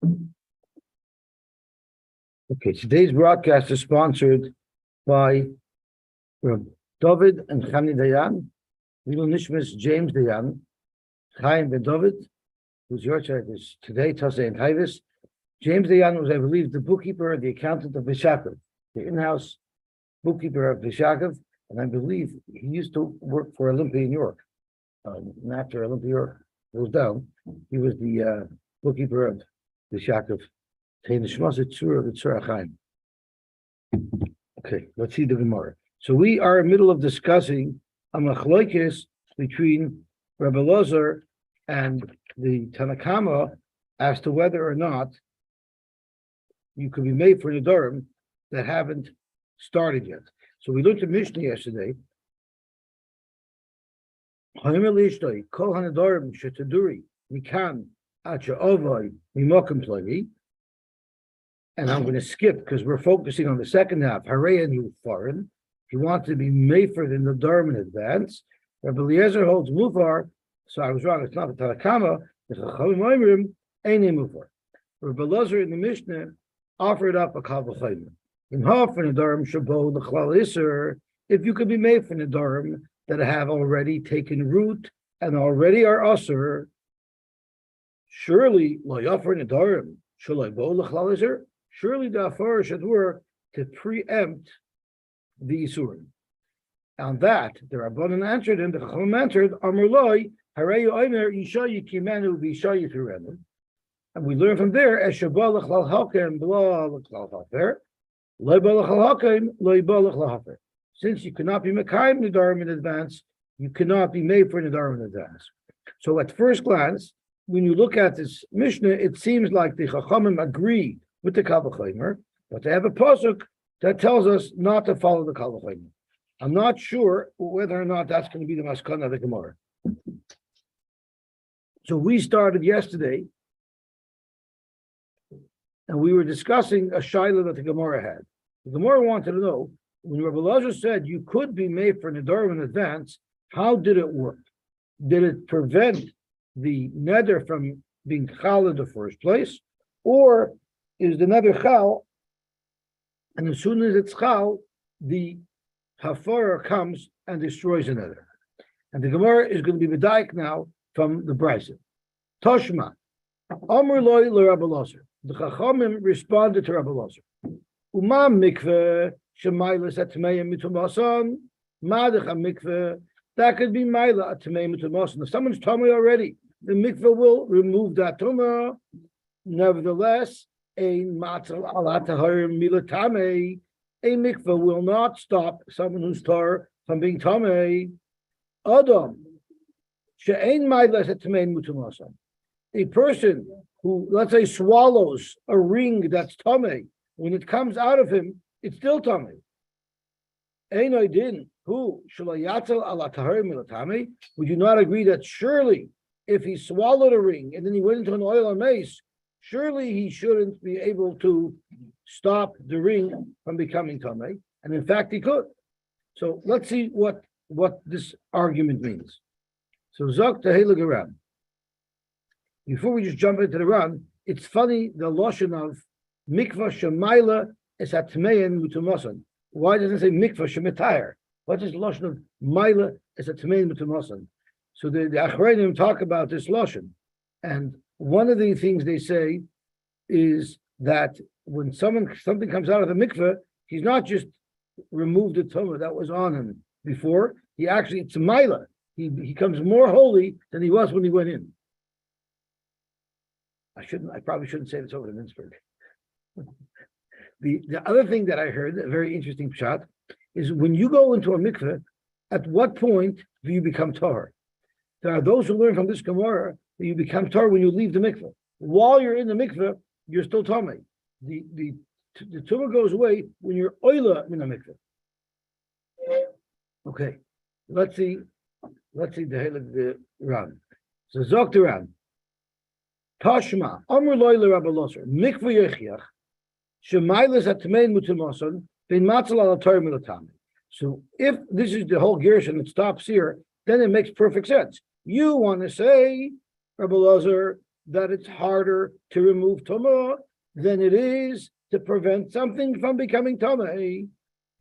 Okay, today's broadcast is sponsored by David and Chani Dayan, Little Nishmas James Dayan, Chaim Ben David, whose yortzeit is today, Tasei and Chayvis. James Dayan was, I believe, the bookkeeper, the accountant of Vishakov, the in-house bookkeeper of Vishakov, and I believe he used to work for Olympia in York. And after Olympia York goes down, he was the bookkeeper of Vishakov. Okay, let's see the Gemara. So we are in the middle of discussing a machlokes between Rabbi Elazar and the Tanakama as to whether or not you could be made for Nedarim that haven't started yet. So we looked at Mishnah yesterday. And I'm going to skip because we're focusing on the second half. Harei and you foreign. If you want to be mefer in the Nedarim in advance, Rabbi Eliezer holds mufar. So I was wrong. It's not the Tanakama. It's a Chachamim Oimrim Einei mufar. Rabbi Eliezer in the Mishnah offered up a kal v'chayim. In half in Nedarim shabo l'chlal iser. If you could be made for Nedarim that have already taken root and already are usher, surely lo yafar Nedarim shaloi bo l'chlal iser. Surely the afar should work to preempt the Isurim. On that, the Rabbanan answered and the Chacham answered, Amrloi, Hareyu Omer, Yishayi Kimenu, Vishayi Turenu. And we learn from there, Eshabah L'chlal Hakem, Blah L'chlal Hafer, Loibah L'chlal Hakem, Loibah L'chlal Hafer. Since you cannot be Mekayim Nedarim in advance, you cannot be made for Nedarim in advance. So at first glance, when you look at this Mishnah, it seems like the Chachamim agree with the Kal V'chomer, but they have a pasuk that tells us not to follow the Kal V'chomer. I'm not sure whether or not that's going to be the maskana of the Gemara. So we started yesterday, and we were discussing a shaila that the Gemara had. The Gemara wanted to know, when Rabbi Elazar said you could be made for Nedarim in advance, how did it work? Did it prevent the neder from being chal in the first place, or is the nether chal, and as soon as it's chal, the hafara comes and destroys the nether. And the Gemara is going to be medayik now from the Brisa. Toshma, Amr loy Rabbi Elazar. The Chachamim responded to Rabbi Elazar. Umam mikveh shemaylas atmeim mitumasan madecha mikveh. That could be mayla atmeim mitumasan. If someone's tummy already, the mikveh will remove that tumah. Nevertheless, a mikveh will not stop someone who's tar from being tamei. Adam she'ein mailas atmein mutamasan. A person who, let's say, swallows a ring that's tamei, when it comes out of him, it's still tamei. Ein oidin who shalayatel ala tahar milatame. Would you not agree that surely, if he swallowed a ring and then he went into an oil and mace, surely he shouldn't be able to stop the ring from becoming tamei, and in fact he could. So let's see what this argument means. So Zok Tehelig Ran. Before we just jump into the run, it's funny the loshon of mikvah shemayla is atmein mutumasan. Why doesn't it say mikvah shemetayr? What is the loshon of mayla is atmein mutumasan? So the Achreinim talk about this loshon, and one of the things they say is that when something comes out of the mikveh, he's not just removed the tumah that was on him before. He actually, it's a maila. He becomes more holy than he was when he went in. I probably shouldn't say this over to Mintzberg. The other thing that I heard, a very interesting pshat, is when you go into a mikveh, at what point do you become tahor? There are those who learn from this Gemara that you become tahor when you leave the mikveh. While you're in the mikveh, you're still tamei. The tumah goes away when you're oila in the mikveh. Okay, let's see the Ran. So Zok the Ran. Tashma Amr loy Rabbi Elazar mikveh yechiach shemaylas atmein mutamason ben matzal al atar milatami. So if this is the whole gershon, it stops here, then it makes perfect sense. You want to say, Rabbi Elazar, that it's harder to remove tumah than it is to prevent something from becoming tamei.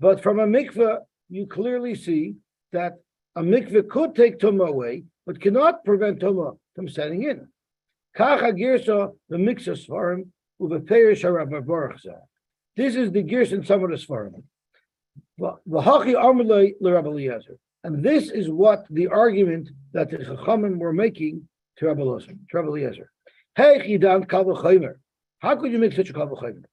But from a mikveh, you clearly see that a mikveh could take tumah away, but cannot prevent tumah from setting in. Kacha girsa the mikveh svarim uveperish harav baruch zeh. This is the girsa in some of the svarim. V'hachi amalei l'Rabbi Eliezer, and this is what the argument that the Chachamim were making to Rabbi Eliezer. Hey chidan kal v'chaymer. How could you make such a kal v'chaymer?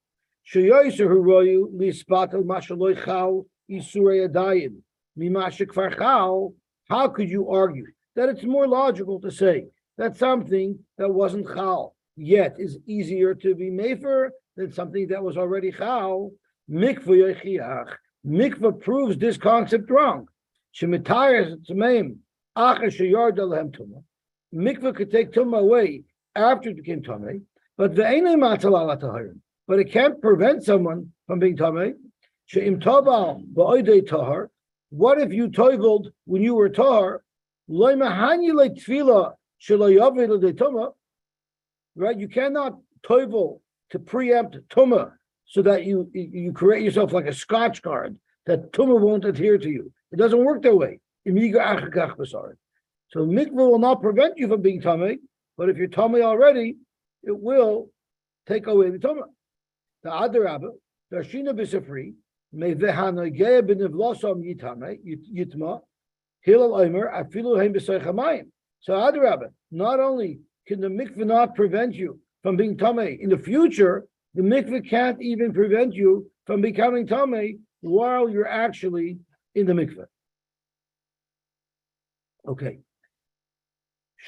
Sheyoyser hu royu lispatel mashaloi chal isurei adayim mimashe kfar chal. How could you argue that it's more logical to say that something that wasn't chal yet is easier to be mefer than something that was already chal? Mikveh yochiach. Mikveh proves this concept wrong. Shemitayers tmeim acher sheyard alehem tumah. Mikveh could take tumah away after it became tamei, but ve'enei matzal ala taharim. But it can't prevent someone from being tamei. She'im toval ba'odei tahar. What if you toiveled when you were tahar? Lo mahani le'tfila shelo yavid le'tumah. Right? You cannot toivel to preempt tumah so that you create yourself like a Scotch guard that tumah won't adhere to you. It doesn't work that way. So mikveh will not prevent you from being tamei, but if you're tamei already, it will take away the tumah. The other rabbi, Drashina b'sefri, mevehanogeh b'nevlosam yitma, hilal omer afilu heim b'soich hamayim. So other rabbi, not only can the mikveh not prevent you from being tamei in the future, the mikveh can't even prevent you from becoming tamei while you're actually in the mikveh. Okay.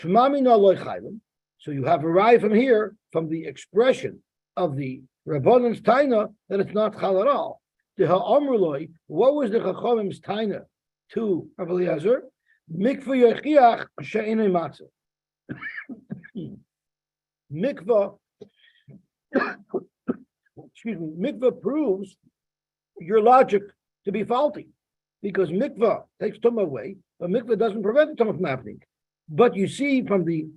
Shmami no loy chaylim. So you have arrived from here, from the expression of the Rabbanon's taina, that it's not chal at all. The ha'amruloi, what was the Chachamim's taina to Rabbi Eliezer? Mikveh yochiach she'enei matzah. Mikveh, mikveh proves your logic to be faulty, because mikveh takes tumah away, but mikveh doesn't prevent the tumah from happening. But you see from the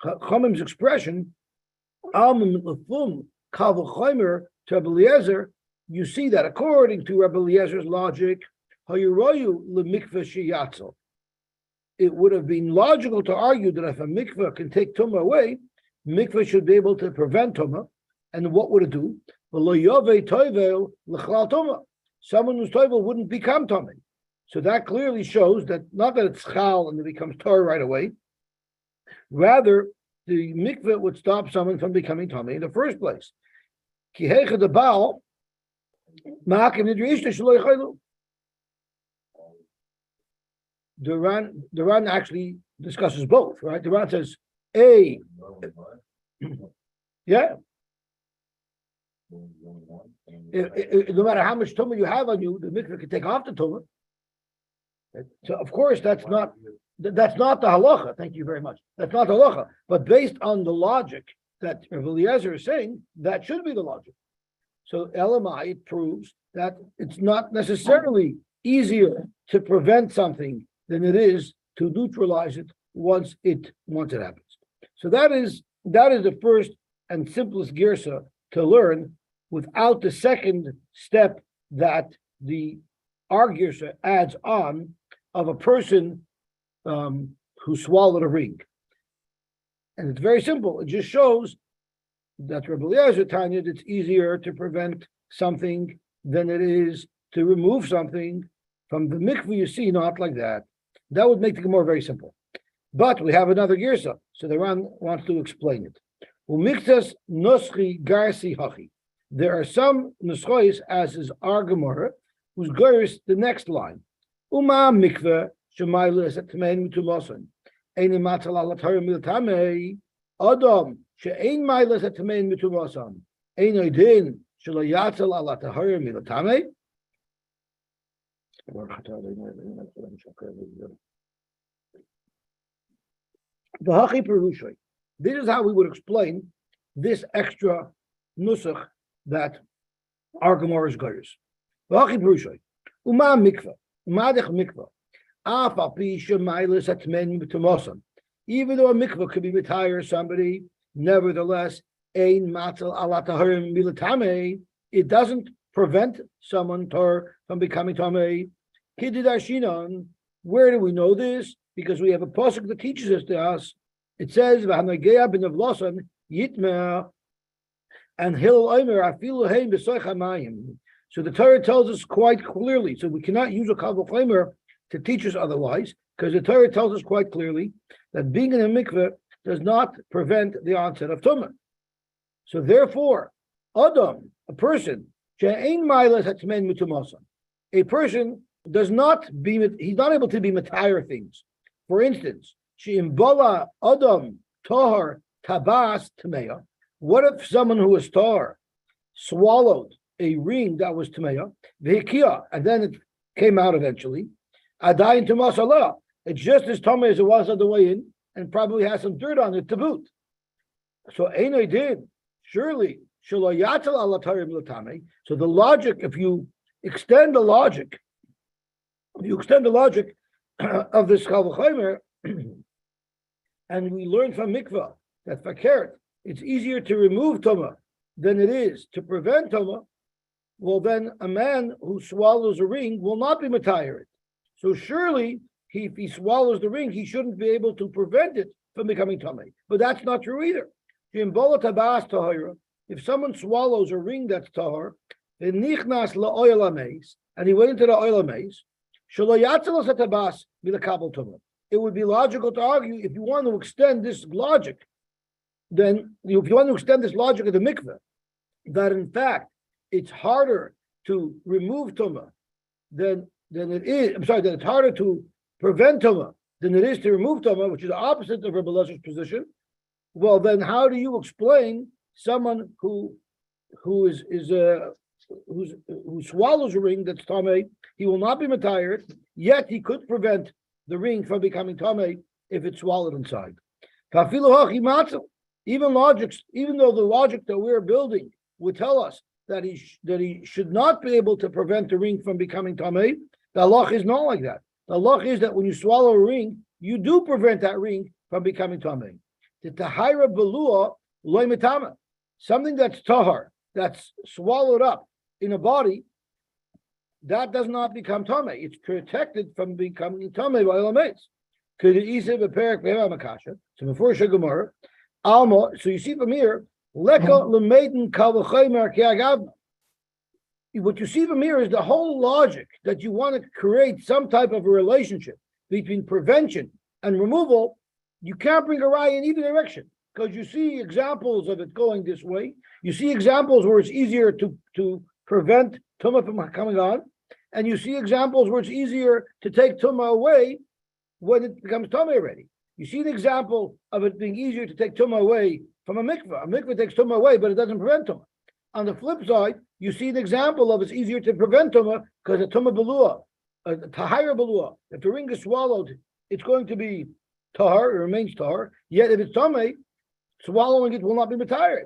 Chachamim's expression, to Rabbi Eliezer, you see that according to Rabbi Eliezer's logic, it would have been logical to argue that if a mikveh can take tumah away, mikveh should be able to prevent tumah. And what would it do? Someone who's toivel wouldn't become tamei. So that clearly shows that not that it's chal and it becomes Torah right away. Rather, the mikveh would stop someone from becoming tamei in the first place. The Ran actually discusses both, right? The Ran says, yeah. No matter how much tumah you have on you, the mikveh can take off the tumah. So, of course, that's not the halacha. Thank you very much. That's not the halacha. But based on the logic that Rabbi Eliezer is saying, that should be the logic. So, Elamai, it proves that it's not necessarily easier to prevent something than it is to neutralize it once it happens. So that is the first and simplest girsa to learn, without the second step that the girsa adds on of a person who swallowed a ring. And it's very simple. It just shows that Rabbi Eliezer Tanya, it's easier to prevent something than it is to remove something from the mikveh. You see, not like that. That would make the Gemara very simple. But we have another girsa, so the Ran wants to explain it. Umiktas noschi garsi hachi. There are some nuschois, as is our Gemara, whose girsa the next line. Uma mikveh shemaylis et tmein mitumasan. Ein matzal ala Torah miltamei. Adam she'ein maylis et tmein mitumasan. Ein oidin shelo yatzal ala Torah miltamei. The Hachi Perushay. This is how we would explain this extra nusach that our Gemara is goyers. The Hachi Perushay. Uma mikveh. Umadech mikveh. Af al pi shemaylis atmen b'tumosan. Even though a mikveh could be retire somebody Nevertheless, ein matzal ala taharim milatame. It doesn't prevent someone from becoming tamei. Kididashinon. Where do we know this? Because we have a pasuk that teaches us to us. It says, "V'hanagea ben avlosan yitma," and Hillel Omer afilu heim b'soich hamayim. So the Torah tells us quite clearly. So we cannot use a kavul chomer to teach us otherwise, because the Torah tells us quite clearly that being in a mikveh does not prevent the onset of tumah. So therefore, Adam, a person, a person does not be, he's not able to be matayr things. For instance, she'imbala Adam tahar tabas tameya. What if someone who was tahar swallowed a ring that was tameya, v'hikia, and then it came out eventually, adayin tumas Allah. It's just as tamei as it was on the way in, and probably has some dirt on it to boot. So Einoi did. Surely, so the logic, if you extend the logic of this Chavachaymer, and we learn from Mikvah that fakert, it's easier to remove Tumah than it is to prevent Tumah, well then a man who swallows a ring will not be matayer. So surely, if he swallows the ring, he shouldn't be able to prevent it from becoming Tamei. But that's not true either. If someone swallows a ring that's tahor, and he went into the oil maze, it would be logical to argue, if you want to extend this logic, then if you want to extend this logic of the mikveh, that in fact it's harder to remove tumah than it is. That it's harder to prevent tumah than it is to remove tumah, which is the opposite of Rebbe Lezer's position. Well, then how do you explain someone who swallows a ring that's tamei? He will not be matayer, yet he could prevent the ring from becoming tamei if it's swallowed inside. Even though the logic that we're building would tell us that he should not be able to prevent the ring from becoming tamei, the halach is not like that. The halach is that when you swallow a ring, you do prevent that ring from becoming tamei. The tahira belua loy mitama, something that's tahar, that's swallowed up in a body, that does not become tamei. It's protected from becoming tamei by olametz. Could it easily be perik makasha? So before Gemara, alma. So you see from here, leka lemeiden kavachaymer kiagavna. What you see from here is the whole logic that you want to create some type of a relationship between prevention and removal. You can't bring a raya in either direction, because you see examples of it going this way. You see examples where it's easier to prevent tumah from coming on, and you see examples where it's easier to take tumah away when it becomes tumah already. You see an example of it being easier to take tumah away from a mikveh. A mikveh takes tumah away, but it doesn't prevent tumah. On the flip side, you see an example of it's easier to prevent tumah because a tumah belua, a tahira belua. If the ring is swallowed, it's going to be tahar, it remains tahar. Yet if it's tamei, swallowing it will not be matayer.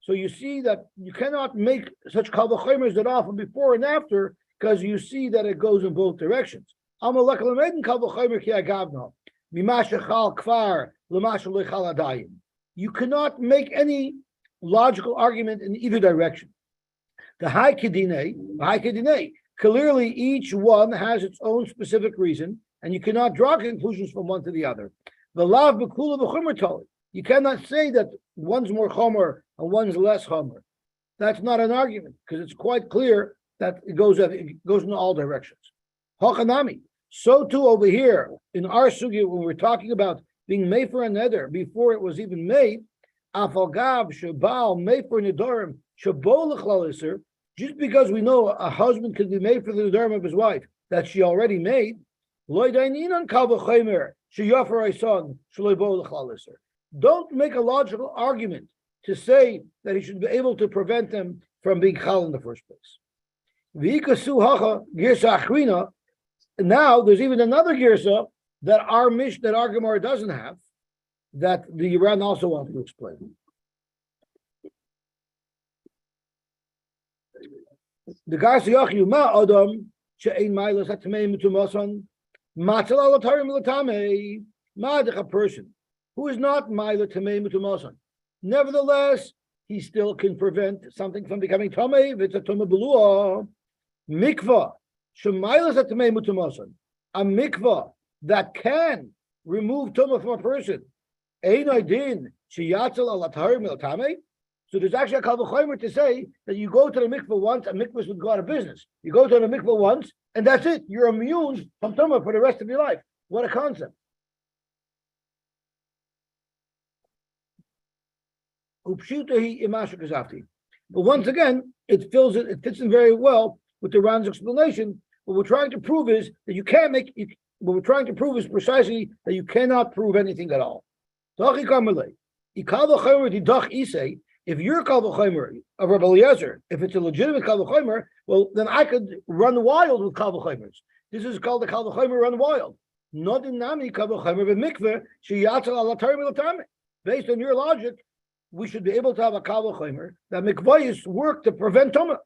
So you see that you cannot make such kal v'chomers that often before and after, because you see that it goes in both directions. You cannot make any logical argument in either direction. The high kedine, clearly each one has its own specific reason, and you cannot draw conclusions from one to the other. The lav b'kula v'chomer toli. You cannot say that one's more chomer and one's less chomer. That's not an argument, because it's quite clear that it goes in all directions. Hochanami. So too over here in our sugya, when we're talking about being made for a neder before it was even made, afalgav shabal made for nedarim shabol l'chlaliser. Just because we know a husband can be made for the nedarim of his wife that she already made, loy daininan kal v'chomer sheyafer son shloy bo l'chlaliser. Don't make a logical argument to say that he should be able to prevent them from being chal in the first place. Now there's even another girsa that our Gemara doesn't have, that the Iran also wants to explain. The girsa yachiu ma adam she'ein mailas hatmei mutumasan matzal alatarim l'tamei. Ma a person who is not mailas tamei mutumasan. Nevertheless, he still can prevent something from becoming tamei if it's a tamei belua. Mikvah shemaylas at tamei mutamasan. A mikvah that can remove tumah from a person. Ein idin sheyatzel al atarim el tamei. So there's actually a kal v'chomer to say that you go to the mikvah once, and mikvahs would go out of business. You go to the mikvah once, and that's it. You're immune from tumah for the rest of your life. What a concept! But once again, it fits in very well with the Ran's explanation. What we're trying to prove is that you can't make. What we're trying to prove is precisely that you cannot prove anything at all. If you're kal v'chomer of Rabbi Eliezer, if it's a legitimate kal v'chomer, well, then I could run wild with kal v'chomers. This is called the kal v'chomer run wild. Not in nami kal v'chomer b'mikveh sheyatzel al atarim l'tamei. Based on your logic, we should be able to have a kal v'chomer that mikvahs work to prevent tumah.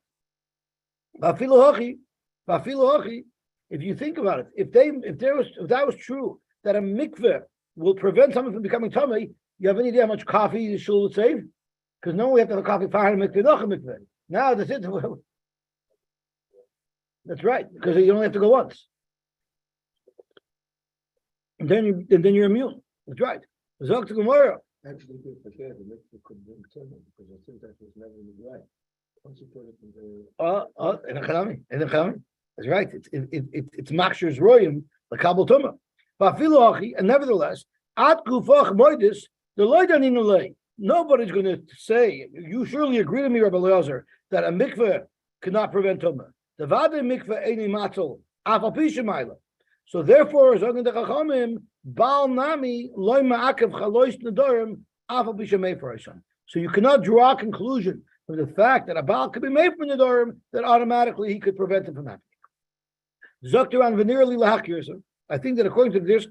V'afilu hachi. If you think about it, if that was true, that a mikveh will prevent someone from becoming tumah, you have any idea how much coffee the shul would save? Because no, we have to have a coffee fire and mikveh. Now that's it. That's right, because you only have to go once, and then you're immune. That's right. Zok to Gemara. Actually, the mikveh could bring tumah because I think that was never in the right. Once you put it in the in the Chachamim. That's right. It's machshir's royim the kabel tumah. And nevertheless, at gufach moedis the loidanin ulei. Nobody's going to say, you surely agree with me, Rabbi Eliezer, that a mikveh cannot prevent tumah. The vade mikveh eini matzel afal pi shemayla. So therefore, zogen the Chachamim, bal nami loy ma'akev chalois nedarim afal pi shemei farasan. So you cannot draw a conclusion from the fact that a baal could be made from nedarim that automatically he could prevent him from happening. Zokteran venerally lahak girsa. I think that according to this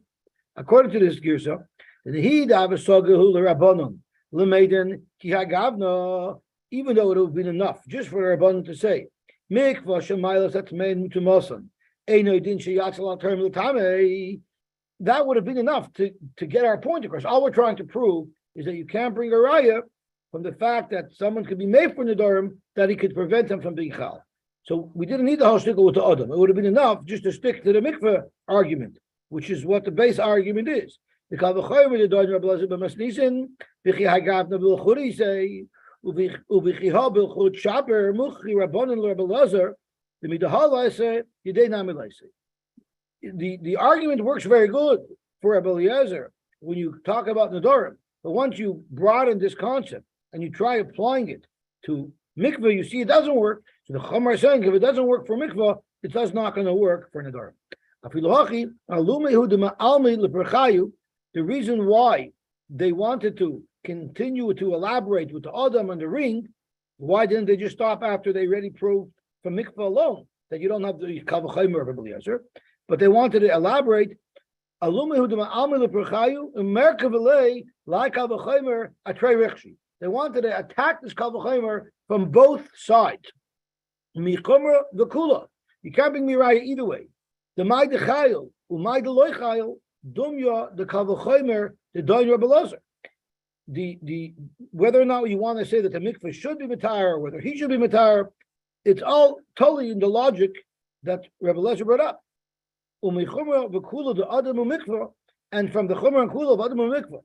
girsa, the he davasagahu l'rabbanon. Even though it would have been enough just for the Rabbanan to say, that would have been enough to get our point across. All we're trying to prove is that you can't bring a raya from the fact that someone could be made for Nedarim that he could prevent him from being chal. So we didn't need the whole shtickle with the Adam. It would have been enough just to stick to the mikveh argument, which is what the base argument is. The kal v'chomer the doin Rabbi Eliezer b'masnisin v'chi hagavna b'lchuri say u'v'chi ha b'lchut shaber muchi rabbanon Rabbi Eliezer the midahala say yidei nami leisei. The argument works very good for Rabbi Eliezer when you talk about Nedarim, but once you broaden this concept and you try applying it to mikveh, you see it doesn't work. So the Chumar is saying if it doesn't work for mikveh, it does not going to work for Nedarim. The reason why they wanted to continue to elaborate with the Adam and the ring, why didn't they just stop after they already proved from mikveh alone that you don't have the kal v'chomer of Rabbi Eliezer? But they wanted to elaborate. They wanted to attack this kal v'chomer from both sides. You can't bring miraya either way. The mai de chayil, umay de loy chayil, dumya the kal v'chomer the doin Rabbi Eliezer. The whether or not you want to say that the mikveh should be matar or whether he should be matar, it's all totally in the logic that Rabbi Eliezer brought up. Umichumra v'kula the adam umikveh, and from the chumra and kula of adam umikveh,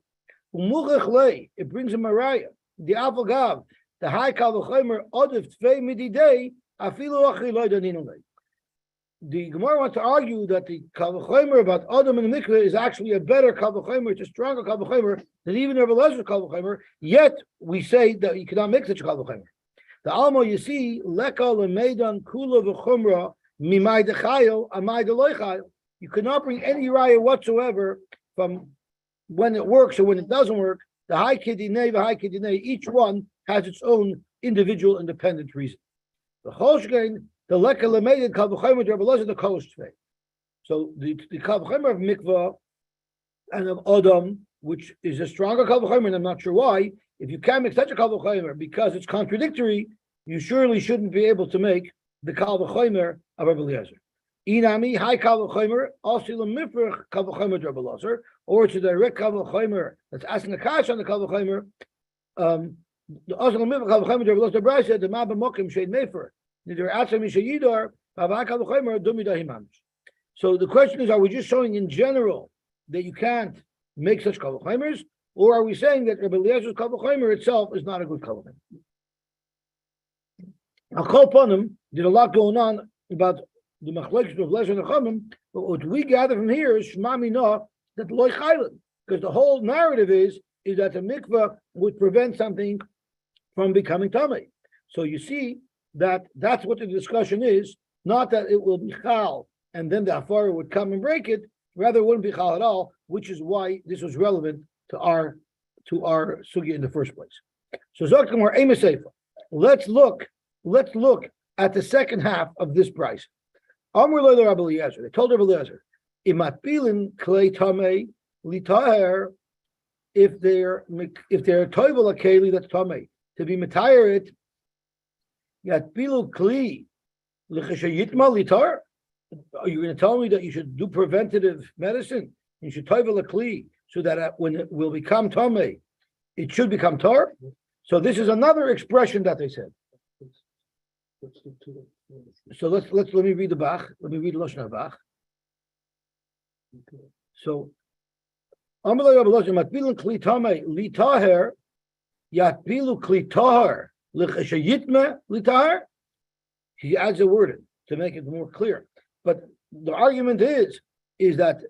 umuchech it brings a maraya. The avagav the high kal v'chomer odif tvei mididei afilu achri loy daninu lei. The Gemara wants to argue that the kal v'chomer about Adam and the mikveh is actually a better kal v'chomer, it's a stronger kal v'chomer than even Rabbi Eliezer kal v'chomer. Yet we say that you cannot make such a kal v'chomer. The Alma you see leka lemeidan kula v'chumra mimai dechayil amai deloy chayil. You cannot bring any raya whatsoever from when it works or when it doesn't work. The high kidinei, the high kidinei, each one has its own individual independent reason. The Cholshgein, the leka lemeidan kal v'chomer Rabbi Eliezer the Kostvei. So the kal v'chomer of mikvah and of Adam, which is a stronger kal v'chomer, and I'm not sure why. If you can't make such a kal v'chomer because it's contradictory, you surely shouldn't be able to make the kal v'chomer of Rabbi Eliezer. Inami high kal v'chomer also lemifrach kal v'chomer Rabbi Eliezer, or it's a direct kal v'chomer that's asking a kash on the kal v'chomer Also, the Drasha, the Mab Mokim Shade Mefer. So the question is, are we just showing in general that you can't make such kavachimers, or are we saying that Rabbi Eliezer's kavachimer itself is not a good kavachimer? Now, Kol Panim did a lot going on about the machlokes of Lezer and Chamim, but what we gather from here is Shema Minah that loy chaylen, because the whole narrative is that the mikveh would prevent something from becoming tamei. So you see that's what the discussion is, not that it will be chal and then the afara would come and break it. Rather, it wouldn't be chal at all, which is why this was relevant to our sugya in the first place. So Zoktamar Ema Seifa. Let's look at the second half of this price. Amr lo Rabbi Eliezer. They told Rabbi Eliezer, Imatbilin klei tamei litaher. If they're toivel a keli that's tamei to be mitayir it, yatbilu kli l'chashayitma litar. Are you going to tell me that you should do preventative medicine? You should toivel a kli so that when it will become tamei, it should become tar. So this is another expression that they said. So let me read the Bach. Let me read the Lashon Bach. So Amalei Rabbi Lashon matbilin kli tamei litaher yatbilu kli tahar l'chashayitma litaher. He adds a word in to make it more clear. But the argument is that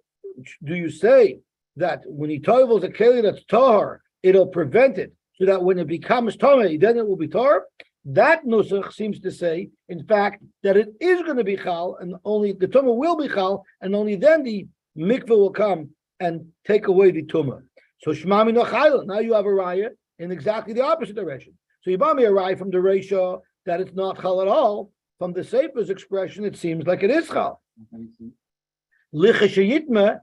do you say that when he toivels a keli that's tahar, it'll prevent it, so that when it becomes tamei, then it will be tar? That nusach seems to say, in fact, that it is going to be chal, and only the tumah will be chal, and only then the mikveh will come and take away the tumah. So shema min chayil. Now you have a raya in exactly the opposite direction. So you bought me a raya from the Drasha that it's not chal at all. From the Sefer's expression, it seems like it is chal. Lichashayitma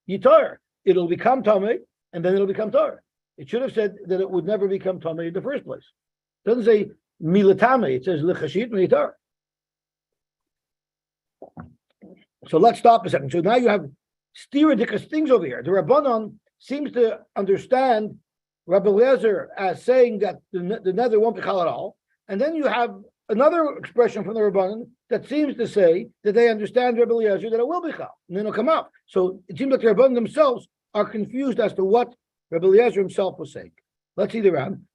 yitar. It'll become tamei, and then it'll become tar. It should have said that it would never become tamei in the first place. It doesn't say milatame. It says lichashayitma yitar. So let's stop a second. So now you have stiridikus things over here. The Rabbanon seems to understand Rabbi Eliezer as saying that the nether won't be chal at all, and then you have another expression from the Rabbanon that seems to say that they understand Rabbi Eliezer that it will be chal, and then it'll come out. So it seems like the Rabbanon themselves are confused as to what Rabbi Eliezer himself was saying. Let's see the round.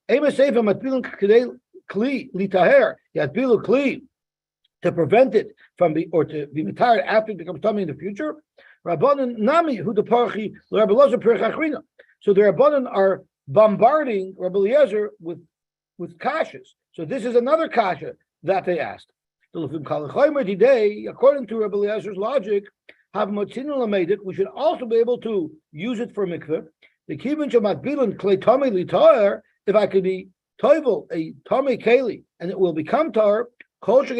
To prevent it from to be retired after it becomes tummy in the future. Rabbanon nami who the parchi Rabbi Eliezer perchachrina. So the Rabbanon are bombarding Rabbi Eliezer with kashas. So this is another kasha that they asked. According to Rabbi Eliezer's logic, we should also be able to use it for mikveh. The kibun shamat klei tamei litar. If I could be toivel a tamei keli and it will become tar. I should be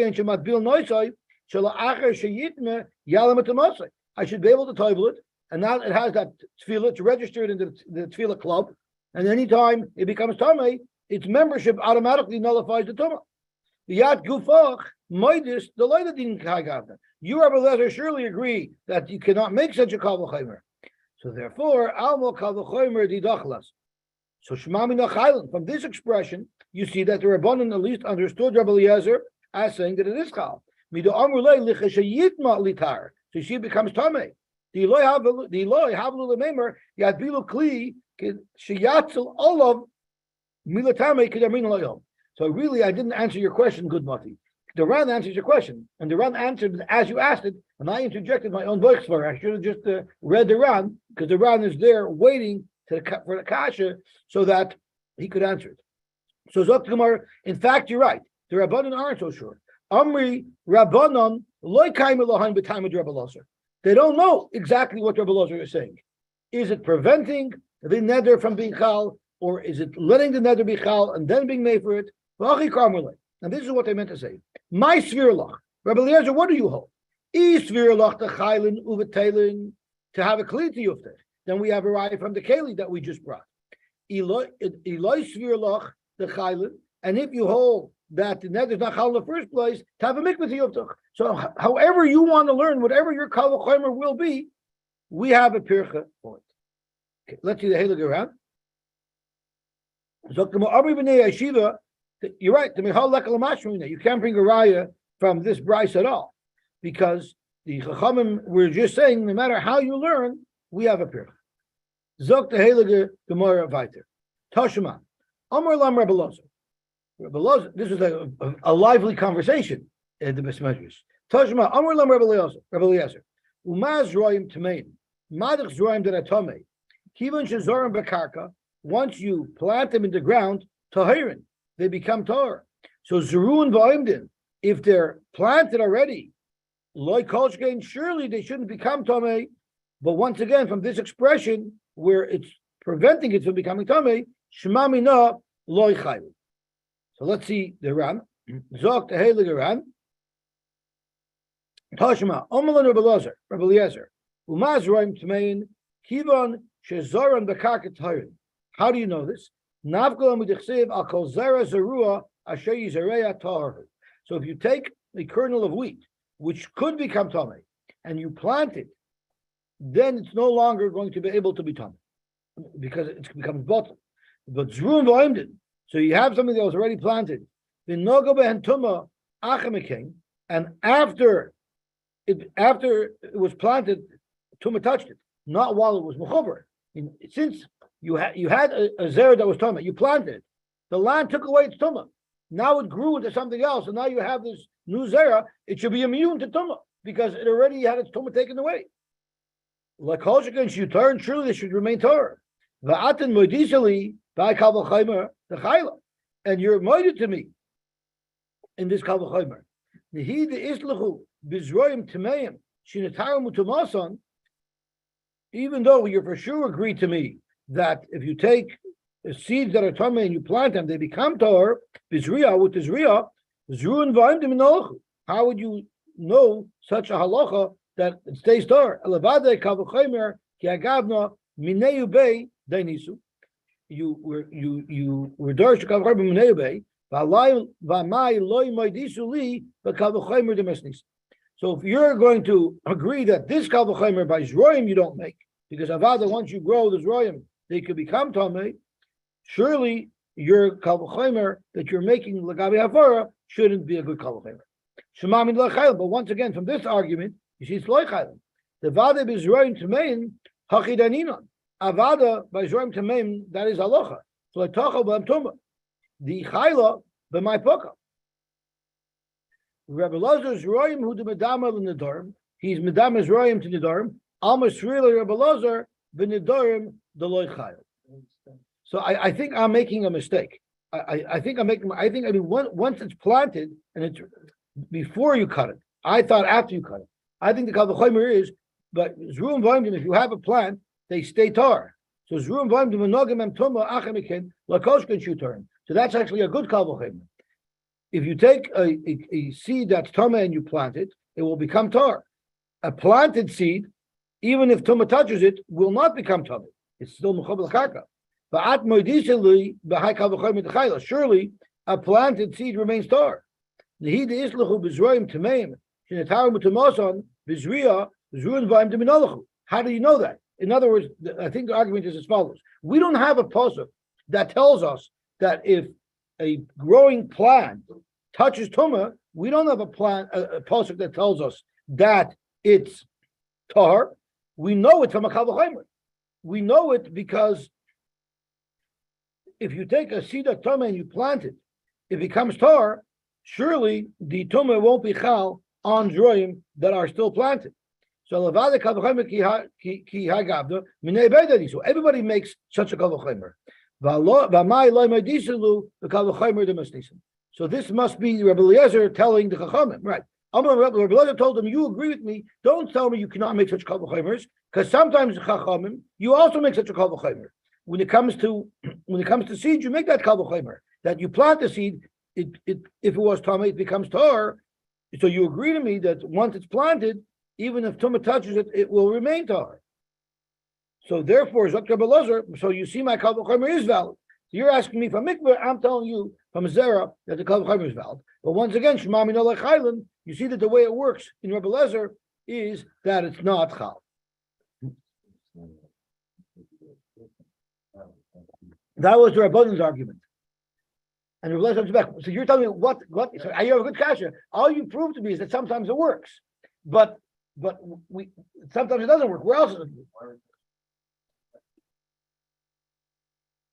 able to toivel it, and now it has that tefillah. It's registered in the tefillah club, and anytime it becomes tamei, its membership automatically nullifies the tumah. The yad gufach moidis the loydadin kagavna. You, Rabbi Eliezer, surely agree that you cannot make such a kavachimer. So therefore, almo kavachimer didachlas. So shema min achaylan. From this expression, you see that the Rabbanon at least understood Rabbi Eliezer as saying that it is chal. Mido amrulei lichashayitma litar. So she becomes tamei. The Eloi havlu lememer yadbilu kli sheyatzel olav milatame kedamin loyom. So really, I didn't answer your question, good Mati. The Ran answers your question, and the Ran answered as you asked it, and I interjected my own voice for it. I should have just read the Ran, because the Ran is there waiting for the kasha so that he could answer it. So Zok Gemara, in fact, you're right. The Rabbanon aren't so sure. Amri Rabbanon loy kaim elohim b'taim Rabbi Eliezer. They don't know exactly what Rabbi Eliezer is saying. Is it preventing the neder from being chal, or is it letting the neder be chal and then being made for it? And this is what they meant to say. My svirlach, Rabbi Eliezer, what do you hold? Is svirlach the chaylin uvetelin to have a kli to yuftech? Then we have a raya from the keli that we just brought. Eloi svirlach the chaylin, and if you hold that the neder is not chal in the first place, to have a mikveh to yuftech. So however you want to learn, whatever your kal v'chomer will be, we have a pircha for it. Okay, let's see the helig around. You're right. You can't bring a raya from this brayso at all, because the chachamim were just saying no matter how you learn, we have a pirch. Zok the heilige Gemara weiter. Tashma, Amar Lam Rebbe Lozer. This was a lively conversation at the Besmedrish. Tashma, Amar Lam Rebbe Eliezer. Umaz roim tmein. Madach roim deratome. Kivon shezorim bekarka. Once you plant them in the ground, tahirin, they become tar. So zerun va'imdin, if they're planted already, loy kolshkein, surely they shouldn't become tame. But once again, from this expression where it's preventing it from becoming tame, shema mina loy chayv. So let's see the Ram. Zok the heilige Ram. Tashma, Omelan Rebbe Eliezer. Umaz roim tmein, kivon shezorim bekarka tahirin. How do you know this? So if you take a kernel of wheat, which could become tummy, and you plant it, then it's no longer going to be able to be tummy, because it becomes bottom. But zrun v'oimdin, so you have something that was already planted, and after it was planted, tumah touched it, not while it was mechuber. Since you had a zera that was tumah, you planted it. The land took away its tumah. Now it grew into something else, and now you have this new zera. It should be immune to tumah because it already had its tumah taken away. Like Holshikan should turn, truly they should remain Torah. Va'atin moidisali by kalvachaymer the chayla, and you're moided to me in this kalvachaymer. Nehi the islahu bizroim tmeim shinatarim utamasan. Even though you're for sure agreed to me that if you take seeds that are tummy and you plant them, they become tor, bizriya with Zriya, zruin v'imdim inochu. How would you know such a halacha that it stays tor? Elevade kavachomer ki agavna mineu bei dainisu. You were darsh kavachomer mineu bei v'amai loy moidisu li v'kavachomer demesnis. So if you're going to agree that this kavachomer by zroim you don't make, because avada once you grow the zroim they could become tamei, surely your kavachomer that you're making lagabi havara shouldn't be a good kavachomer. Shemamin lachayim. But once again, from this argument, you see it's loichayim. The vada b'zroim tamein hachidaninon. Avada by zroim tamein, that is halacha. So like tacha b'am tuma. The chayla b'may poka. Rebbe Lazar's roim who the medama l'nedarim. He's medama's roim to nedarim. Almost really Rebbe Lazar b'nedarim the loichayim. So I think I'm making a mistake. I think once it's planted and it's before you cut it. I thought after you cut it. I think the kavachomer is, but zruim v'imdim, if you have a plant, they stay tar. So zruim v'imdim v'nogim em tuma achemikin lakoshkin shutarn. So that's actually a good kavachomer. If you take a seed that's tuma and you plant it, it will become tar. A planted seed, even if tuma touches it, will not become tar. It's still mechaber l'karka. Surely a planted seed remains tar. How do you know that? In other words, I think the argument is as follows. We don't have a pasuk that tells us that if a growing plant touches tumah, we don't have a pasuk that tells us that it's tar. We know it from a kavachomer. We know it because if you take a seed of tumah and you plant it, it becomes tar. Surely the tumah won't be chal on droim that are still planted. So everybody makes such a kavachomer. So this must be Rebbe Eliezer telling the chachamim, right? Rebbe Eliezer told them, "You agree with me? Don't tell me you cannot make such kavachomers, because sometimes chachamim you also make such a kavachomer. When it comes to seeds, you make that kavachomer that you plant the seed. If it was tumah, it becomes tar. So you agree to me that once it's planted, even if tumah touches it, it will remain tar. So therefore, Zok Rebbe Eliezer, so you see my kavachomer is valid. So you're asking me from mikveh, I'm telling you from zera that the kavachomer is valid. But once again, Shema Min Olech Chaylan, you see that the way it works in Rebbe Eliezer is that it's not chal. That was the Rabbanon's argument. And Rabbi Lezer comes back. So you're telling me what? So I have a good kasha. All you prove to me is that sometimes it works, but we sometimes it doesn't work. Where else is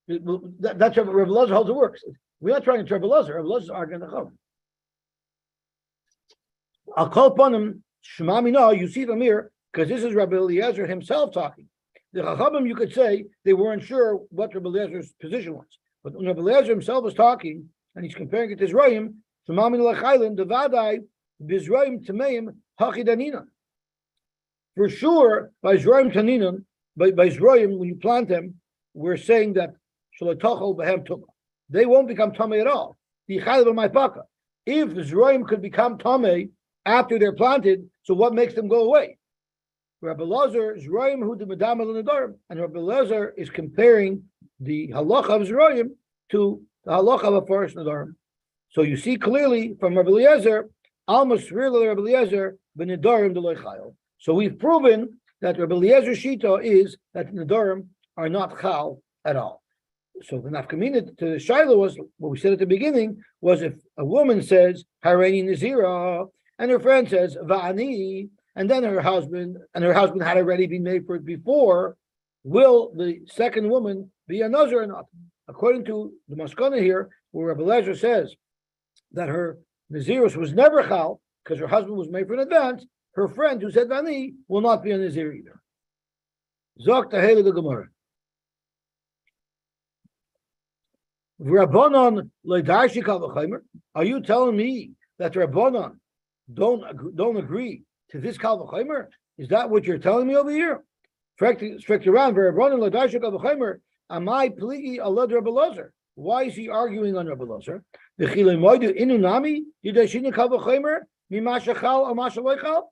it? That's what Rabbi Lezer holds it works. We're not trying to Rabbi Lezer. Rabbi Lezer is arguing the Chum. I'll call upon him. Shemami no, you see them here because this is Rabbi Eliezer himself talking. The Chachamim, you could say they weren't sure what Rabbi Eliezer's position was. But when Rabbi Eliezer himself was talking, and he's comparing it to Israel, for sure, by Israel Taninan, by Israel, when you plant them, we're saying that they won't become Tamei at all. If Israel could become Tamei after they're planted, so what makes them go away? Rabbi Eliezer, Israel, who the Medam and Nedarim, and Rabbi Eliezer is comparing the halacha of Israel to the halacha of a forest Nedarim. So you see clearly from Rabbi Eliezer, almost really Rabbi Eliezer, b'Nedarim d'lo chayil. So we've proven that Rabbi Eliezer's shita is that the Nedarim are not chal at all. So the nafkamina to the Shiloh was what we said at the beginning was if a woman says Hareini Nazira and her friend says Va'ani, and then her husband had already been made for it before, will the second woman be a Nazir or not? According to the Maskana here, where Rabbi Eliezer says that her Nazirus was never chal because her husband was made for in advance, her friend who said Vani will not be a Nazir either. Zok Taheli the Gemara. Rabbanon leidarshi kal v'chaymer. Are you telling me that Rabbanon don't agree to this kal v'chaymer? Is that what you're telling me over here? Strict around Rabbanon leidarshi kal v'chaymer. Amai pligi alad Rabbi Eliezer. Why is he arguing on Rabbi Eliezer? The chilei moedu inunami yidashini kal v'chaymer mimashachal al mashaloichal.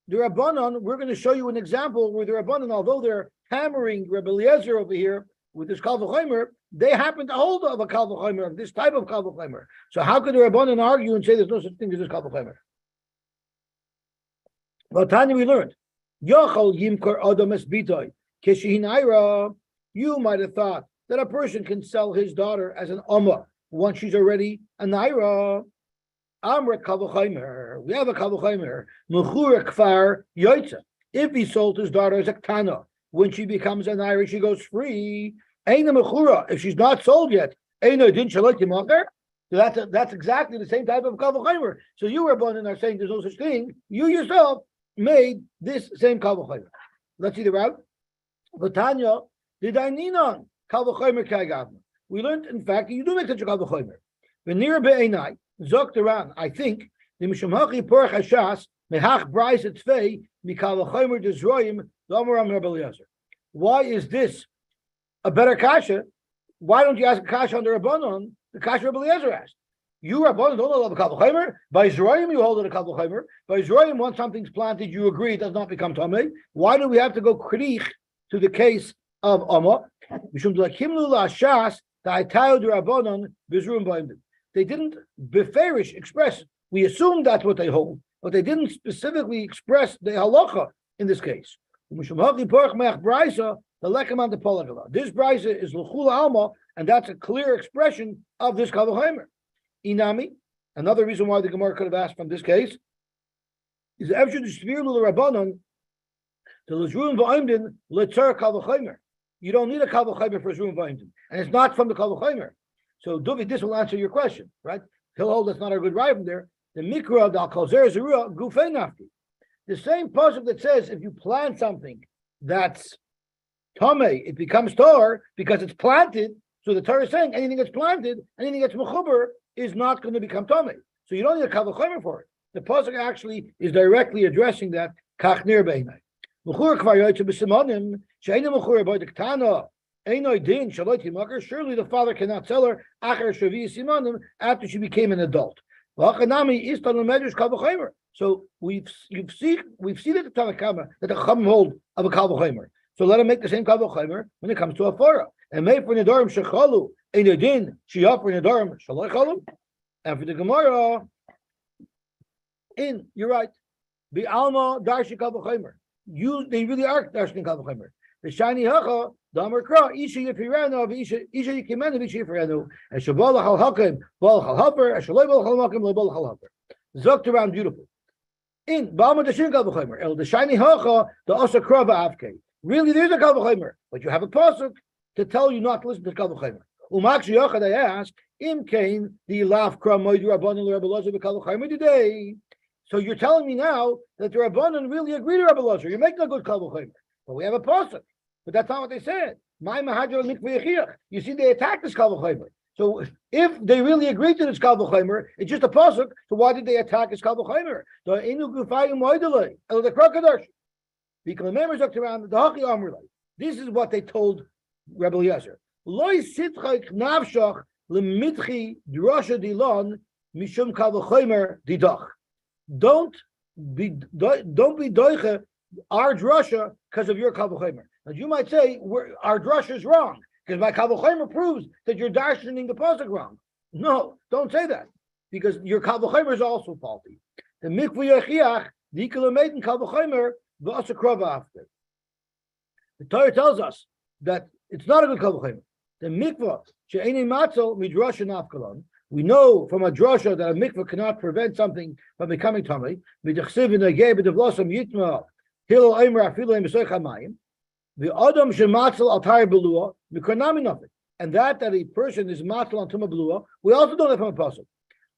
The Rabbanon, we're going to show you an example where the Rabbanon, although they're hammering Rabbi Eliezer over here with this kal v'chaymer, they happen to hold of a kal v'chaymer, of this type of kal v'chaymer. So how could the Rabbanon argue and say there's no such thing as this kal v'chaymer? Well, Tanya, we learned, Yochal yimkor adam es bitoy keshihinayra. You might have thought that a person can sell his daughter as an amma once she's already a naira. Amra kal v'chaymer. We have a kal v'chaymer. Mechura kfar yoytza. If he sold his daughter as a ktana, when she becomes a naira, she goes free. Eina mechura. If she's not sold yet, eina din shalot yimacher. So that's exactly the same type of kal v'chaymer. So you, Rabbanan, are saying there's no such thing. You yourself made this same kal v'chaymer. Let's see the route. V'tanya didaininon kal v'chaymer k'agavna. We learned, in fact, that you do make such a kal v'chaymer. V'nira be'enai zokt around. I think the mishumhachi porach hashas mehach brais etzvei mikal v'chaymer dezroyim l'amaram Rabbi Eliezer. Why is this a better kasha? Why don't you ask a kasha on the Rabbanon? The kasha Rabbi Eliezer asked. You Rabbanon don't hold a kal v'chaymer. By Israel you hold it a kal v'chaymer. By Israel, once something's planted, you agree it does not become tamei. Why do we have to go krich to the case of Amma? They didn't beferish express. We assume that's what they hold, but they didn't specifically express the halacha in this case. This brisa is l'chula alma, and that's a clear expression of this kal v'chaymer. Inami, another reason why the Gemara could have asked from this case is after the shvir l'Rabbanon the l'zruim v'oimdin l'tzar kal v'chaymer. You don't need a kal v'chaymer for zruim v'oimdin, and it's not from the kal v'chaymer. So Duvi, this will answer your question, right? He'll hold that's not a good ride from there. The mikra dal kol zer zerua gufei nafti. The same pasuk that says if you plant something that's tamei, it becomes tor because it's planted. So the Torah is saying anything that's planted, anything that's mechuber is not going to become tamei. So you don't need a kal v'chaymer for it. The pasuk actually is directly addressing that kach nir beinai. Mechura kvar yoytze b'simonim she'eina mechura by the ktana einoi din shalot yimaker. Surely the father cannot sell her achar shavi simonim after she became an adult. V'achanami is tanul medrash kal v'chaymer. So we've seen at the Tanakama that the Chacham hold of a kal v'chaymer. So let him make the same kal v'chaymer when it comes to a farah. And made for Nedarim shechalu einoi din sheyaf for Nedarim shaloi chalu. And for the Gemara, you're right. Be alma darshi kal v'chaymer. They really are darshing kal v'chaymer. The shiny hacha Damer Kra, Isha Yifirano, Isha Yikimenu, Isha Yifirano, and Shabalach al Hakim, Balach al Haper, and Shalabal al Hakim, Labalach al Haper. Zokt around beautiful. In Balma the Shin Kalvachimer, El the Shiny Hacha, the Osa Krava Avke. Really, there's a Kalvachimer, but you have a pasuk to tell you not to listen to Kalvachimer. Umakshi Yacha, they ask, Im Kain, the Laf Kra Moidu Rabbanon Rabbi Lazar Kalvachimer today. So you're telling me now that the Rabbanon really agree to Rabbi Lazar. You're making a good Kalvachimer. But we have a pasuk. But that's not what they said. You see, they attacked this Kalvachimer. So if they really agreed to this Kalvachimer, it's just a pasuk. So why did they attack this Kalvachimer? The crocodile. Because the members looked around the Haki Amrulay. This is what they told Rebbe Eliezer. Loi sitchak navshach lemitchi drasha dilon mishum Kalvachimer didach. Don't be doiche our drasha because of your Kalvachimer. Now you might say our drasha is wrong because my Kalvachimer proves that you're darshaning the pasuk wrong. No, don't say that because your Kalvachimer is also faulty. The mikvah yachiach the ikalametin Kalvachimer v'asa krava after. The Torah tells us that it's not a good Kalvachimer. The mikvah she'enei matzel midrasha nafkalon. We know from a drasha that a mikvah cannot prevent something from becoming tamei. Midachsiv in a gay b'devlosam yitma hilo aimer afilu emesoich hamayim. The Adam shematzel al tayr belua mikonami nothing, and that a person is matzel on tuma belua. We also know that from a pasuk.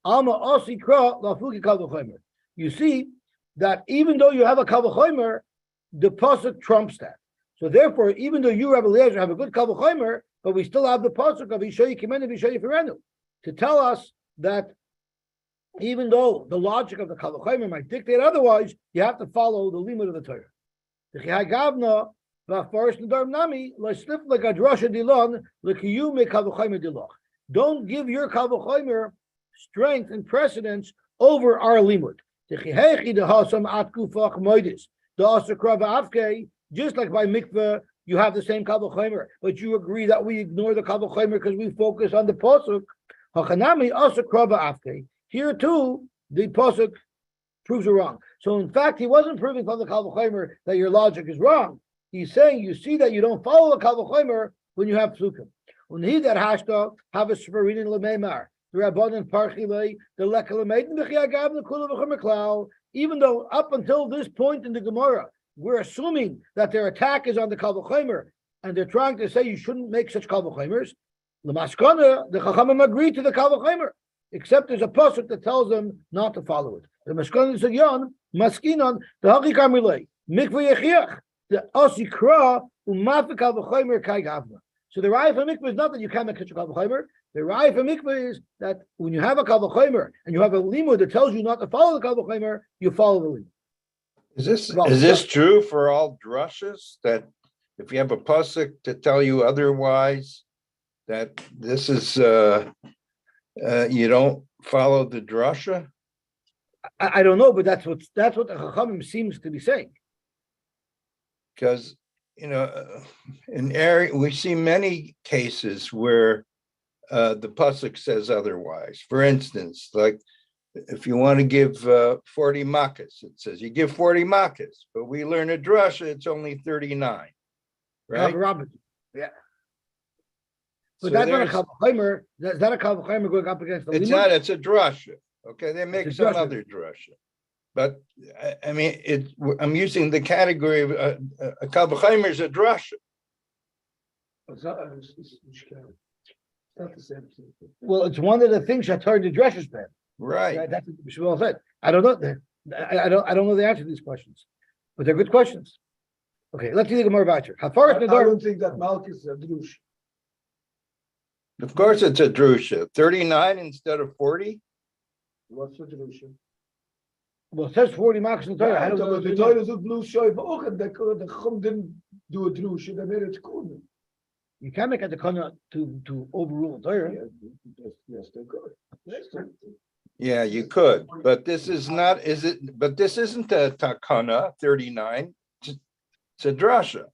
Alma osi kra lafuki kalvachimer. You see that even though you have a kalvachimer, the pasuk trumps that. So therefore, even though you, Rabbi Eliezer, have a good kalvachimer, but we still have the pasuk of Yishayi Kimenu Yishayi Firenu to tell us that even though the logic of the kalvachimer might dictate otherwise, you have to follow the limit of the Torah. The Chai Gavna. Don't give your Kalvachimer strength and precedence over our limud. Just like by mikveh, you have the same Kalvachimer, but you agree that we ignore the Kalvachimer because we focus on the pasuk. Here too, the pasuk proves it wrong. So in fact, he wasn't proving from the Kalvachimer that your logic is wrong. He's saying you see that you don't follow the Kalvachimer when you have psukim. When he that hashta have a shvarin in lemeimar, the rabbanon parchilei, the lekalameidin b'chiagav nekula v'chomer. Even though up until this point in the Gemara, we're assuming that their attack is on the Kalvachimer, and they're trying to say you shouldn't make such Kalvachimers. The maskana, the Chachamim agreed to the Kalvachimer, except there's a pasuk that tells them not to follow it. The maskana is yon maskinon the hakikam relay mikveh yechiach. The osikra umafik Kalvachimer kai gavna. So the raya for mikveh is not that you can't make such a Kalvachimer. The raya for mikveh is that when you have a Kalvachimer and you have a limud that tells you not to follow the Kalvachimer, you follow the limud. Is this true for all drushes, that if you have a pasuk to tell you otherwise, that this is you don't follow the drasha? I don't know, but that's what the Chachamim seems to be saying. Because in area we see many cases where the pasuk says otherwise. For instance, like if you want to give 40 makas, it says you give 40 makas, but we learn a drasha, it's only 39, right? Yeah. But so that's not a Kalvachimer. That's not a Kalvachimer going up against the It's limud. not, it's a drasha. Okay, they make some other drasha. But I mean, I'm using the category of a Kalvachimer is a drasha. It's not the same thing. Well, it's one of the things that turned to Drasha's bed. Right. That's what Shmuel said. I don't know. I don't know the answer to these questions, but they're good questions. Okay, let's see the Gemara voucher. I don't think that Malchus is a drush. Of course, it's a drusha. 39 instead of 40. What's the drush? Well, it says 40 marks in the Torah. I don't know. The Torah is a blue shoy for and the Chum didn't do a drush. They made it cool. You can't make a takana to overrule the Torah. Yes, they could. Yeah, you could, but this is not. Is it? But this isn't a takana 39. It's a drasha.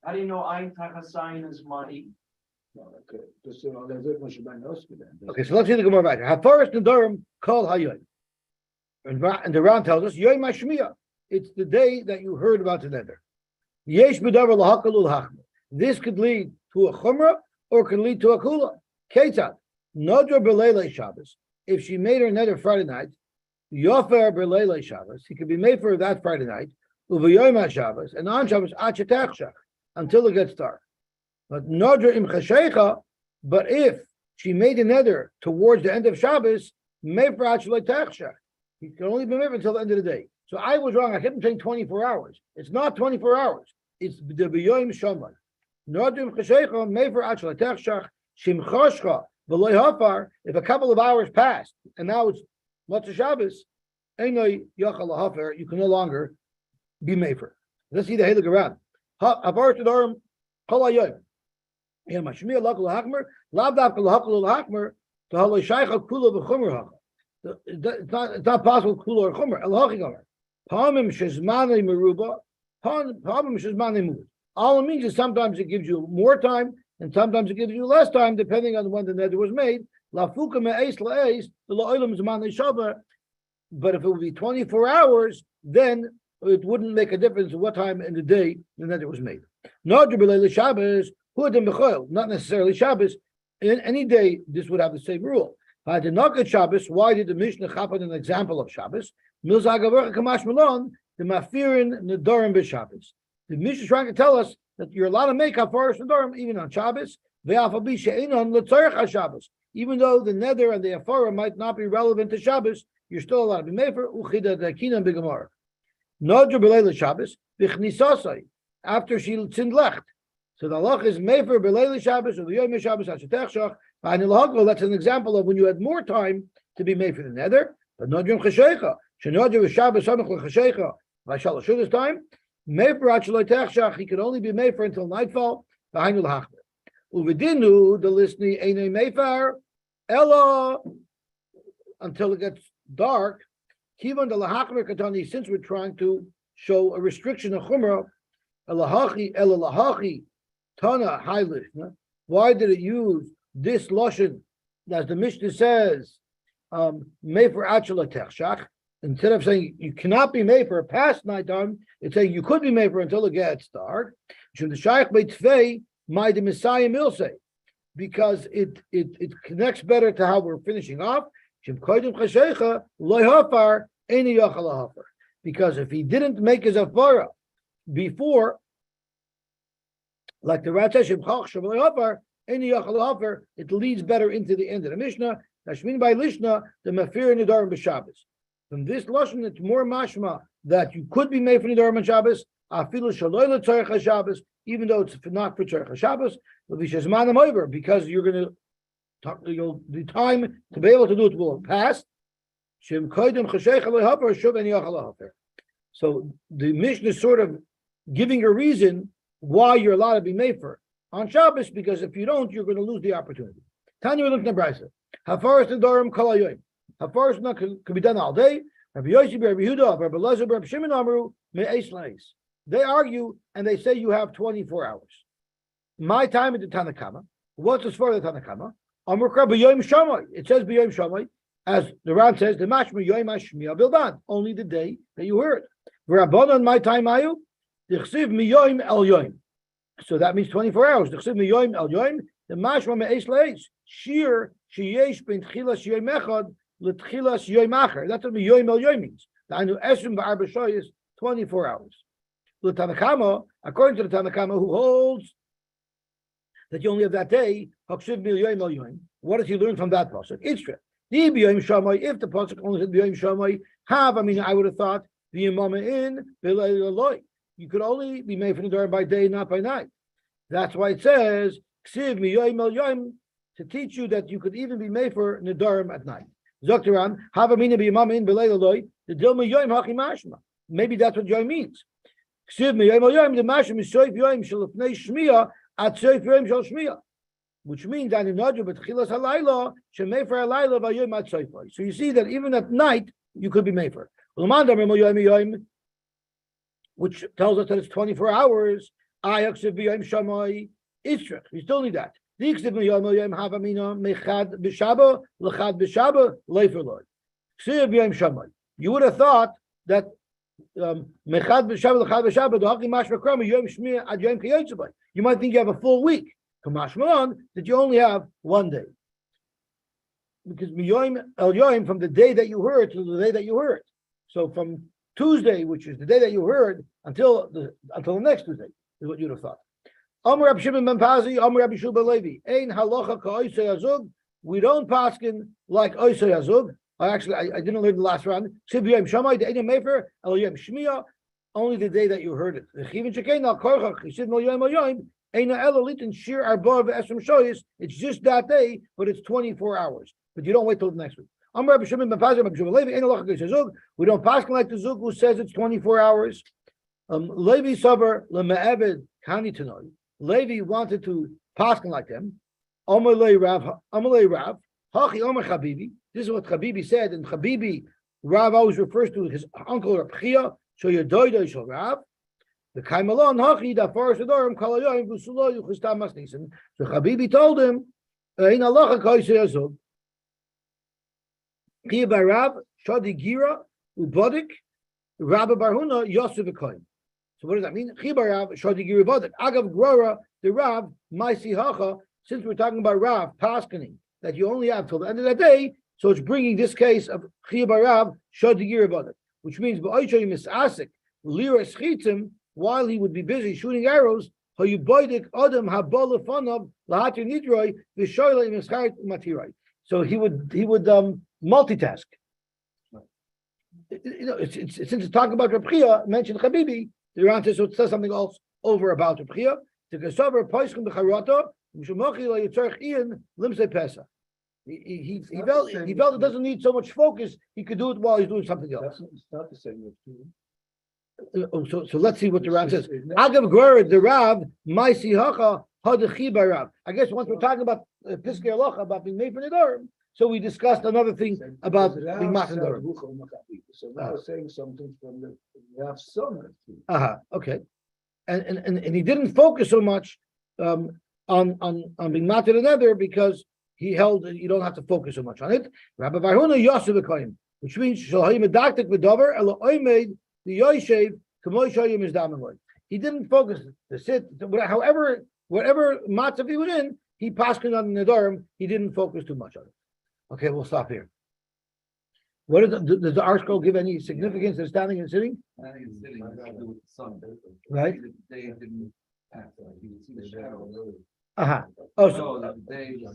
How do you know Ein Tachasayin is money? Okay, okay, so let's see the Gemara back. Hafaris Nedarim called Hayoy. And the round tells us, Yoy Mashmiya. It's the day that you heard about the nether. Yesh B'davar L'Hakalul Hachma. This could lead to a chumrah or could lead to a kula. Ketzad, Nodra B'Leilei Shabbos. If she made her neder Friday night, Yofer B'Leilei Shabbos, he could be made for her that Friday night, Uvayom Shabbos, and on Shabbos Achetechshach, until it gets dark. But Nodra Im Chashecha, but if she made a neder towards the end of Shabbos, made for Achetechshach, he can only be made until the end of the day. So I was wrong. I kept saying 24 hours. It's not 24 hours. It's the B'Yom Shamai. Nodra Im Chashecha, made for Achetechshach, Shimchoshcha. If a couple of hours passed and now it's Motzei Shabbos, you can no longer be mefer. Let's see the Heilig around. Havar Nedarim Kol Hayom. Mashmiya Lakul Hakmer, Lav Dafka Lahakul Hakmer, to Halay Shaycha Kula B'Chumer Haka. It's not possible Kula or Chumer. Elachi Gomer. Pamim Shezmanei Meruba. Pamim Shezmanei Mud. All it means is sometimes it gives you more time. And sometimes it gives you less time, depending on when the neder was made. But if it would be 24 hours, then it wouldn't make a difference what time in the day the neder was made. Not necessarily Shabbos. In any day, this would have the same rule. Why did the Mishnah chapad an example of Shabbos? The Mishnah is trying to tell us that you're allowed to make hafaras nedarim even on Shabbos, even though the neder and the hafara might not be relevant to Shabbos, you're still allowed to be mefer. Uchida dakina b'gemara. Nodra b'leila Shabbos b'chnisasai, after she sinned left. So the halach is mefer b'leila Shabbos or the yom Shabbos ashetechshach. That's an example of when you had more time to be made for the neder. But nodra chashecha, shenodra v'Shabbos samach l'chashecha v'shal this time. He could only be made for until nightfall. Uvidinu the listening ain't meifar ella until it gets dark. Kivan the lahachmer katani. Since we're trying to show a restriction of chumrah, elahachi ella lahachi tana high listener. Why did it use this lashon, as the Mishnah says, meifar achal techshach? Instead of saying you cannot be made for past nighttime, it's saying you could be made for until it gets dark. Because it connects better to how we're finishing off. Because if he didn't make his afara before, like the Ratzah, it leads better into the end of the Mishnah. Nashmin by Lishna, the Mafir Nedarim b'Shabbos. From this lashon, it's more mashma that you could be made for Nedarim on Shabbos, afilu shaloi l'tzarech Shabbos, even though it's not for tzarech Shabbos, because you're going to the time to be able to do it will have passed. So the Mishnah is sort of giving a reason why you're allowed to be made for on Shabbos, because if you don't, you're going to lose the opportunity. Tanya, we're looking at Drasha. Hafaras Nedarim Kol Hayom. Hafaras could be done all day. Rabbi Yosy, Rabbi Yehuda, Rabbi Elazar, Rabbi Shimon Amru me'eis leis. They argue and they say you have 24 hours. My time is the Tanakama. What's as far as the Tanakama? Amrukra b'yom shamay. It says b'yom shamay, as the Ran says, the mashma yom hashmiya bildan. Only the day that you heard. V'rabbanan my time ayu dichsiv miyom el yom. So that means 24 hours. Dichsiv miyom el yom. The mashma me'eis leis. Shir sheyesh ben tchilas yom echad l'tchilas yom acher. That's what miyom el yom means. The anu esrim ba'arba shoy is 24 hours. The Tanakama, according to the Tanakama, who holds that you only have that day, what does he learn from that pasuk? Itzra. If the pasuk only said b'yom shamay, I would have thought the imam in b'leiloi. You could only be made for Nedarim by day, not by night. That's why it says ksiv miyom el yom, to teach you that you could even be made for Nedarim at night. Zoktaran havamina b'imam in b'leiloi. The dilma yom hachi mashma. Maybe that's what yom means. Ksiv miyom el yom, the mashma is soif yom shalafnei shmiya. Which means that in so you see that even at night you could be mefer. Which tells us that it's 24 hours. We still need that. You would have thought that Mechad b'Shabbat l'chad b'Shabbat haki mashma krama yom shmir ad yom kiyotzebai. You might think you have a full week. Kamashmalan that you only have one day. Because miyoim el yoim from the day that you heard to the day that you heard. So from Tuesday, which is the day that you heard, until the next Tuesday is what you'd have thought. Amar Rab Shimon ben Pazi, Amar Rabbi Shua ben Levi. Ein halacha ka'oisei azug. We don't paskin like oisei azug. I didn't learn the last round. Only the day that you heard it. It's just that day, but it's 24 hours. But you don't wait till the next week. We don't pass like the Zug who says it's 24 hours. Levi Sabar Leme'eved Kani Tanoi. Levi wanted to pass like them. Amalei Rav, Hachi Omer Chabibi. This is what Chabibi said, and Chabibi, Rav always refers to his uncle Rab Chia, so Yodoido Shal Rav. The Kaimalon Hachi da Forest Adorim Kalayoim Gusulo Yuchustam Masnisen. So Chabibi told him, in Allah Kaisei Azug. Chia by Rav, Shadi Gira, Ubodik, Rabbi Barhuna, Yosy V'Koyim. So what does that mean? Chia by Rav, Shadi Gira Ubodik. Agav Grora, the Rav, Maisi Hacha, since we're talking about Rav, Paskaning, that you only have till the end of that day, so it's bringing this case of Chia by Rav, Shadi Gira Ubodik, which means Ba'oishay Misasik, Lira Schitzim, while he would be busy shooting arrows, Hayubodik Adam Habala Fanav, Lahatir Nidroi, Vishoyle Mischart Matirai. So he would multitask. Since it's talking about Reb Chia, mentioned Chabibi, the answer so it says something else over about Reb Chia. To Gasavar Poiskim B'Charata, Mishmochi La Yitzarch Ian Limsei Pesa. He felt it doesn't need so much focus. He could do it while he's doing something else. It's not the same with So let's see what the Rav says. Agav Gwer the Rav Maisi Hacha Hadachi by Rav. I guess once we're talking about Piskei Halacha about being made for Nedarim, so we discussed another thing about being made for Nedarim. So now saying something from the Rav's son. Okay, and he didn't focus so much on being made for Nether because he held you don't have to focus so much on it. Rabbi Barhuna Yosy V'Koyim, which means Shalhai Medaktik V'Dover Elo Oimed the Yoshev Kamoy Shoyim is Damanloy. He didn't focus to sit. However, whatever matzav he was in, he passed on the Nedarim. He didn't focus too much on it. Okay, we'll stop here. What does the article give any significance to standing and sitting? Standing and sitting has to do with the sun. Right. They didn't act like you would see the shadow.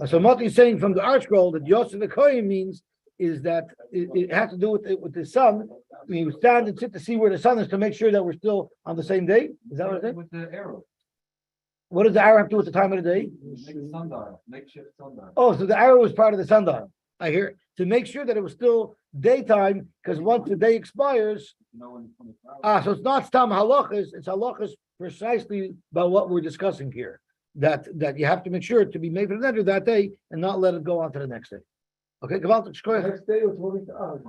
So Mati's saying from the article that Yosy V'Koyim means is that it has to do with the sun. I mean, we stand and sit to see where the sun is to make sure that we're still on the same day. Is that what it is? With the arrow. What does the arrow have to do with the time of the day? Sundial, makeshift sundial. Oh, so the arrow was part of the sundial. I hear to make sure that it was still daytime, because once the day expires, so it's not stam halachas, it's halachas precisely about what we're discussing here. That you have to make sure to be made for the nether that day and not let it go on to the next day. Okay, Next day, 20 hours.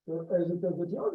So as it does the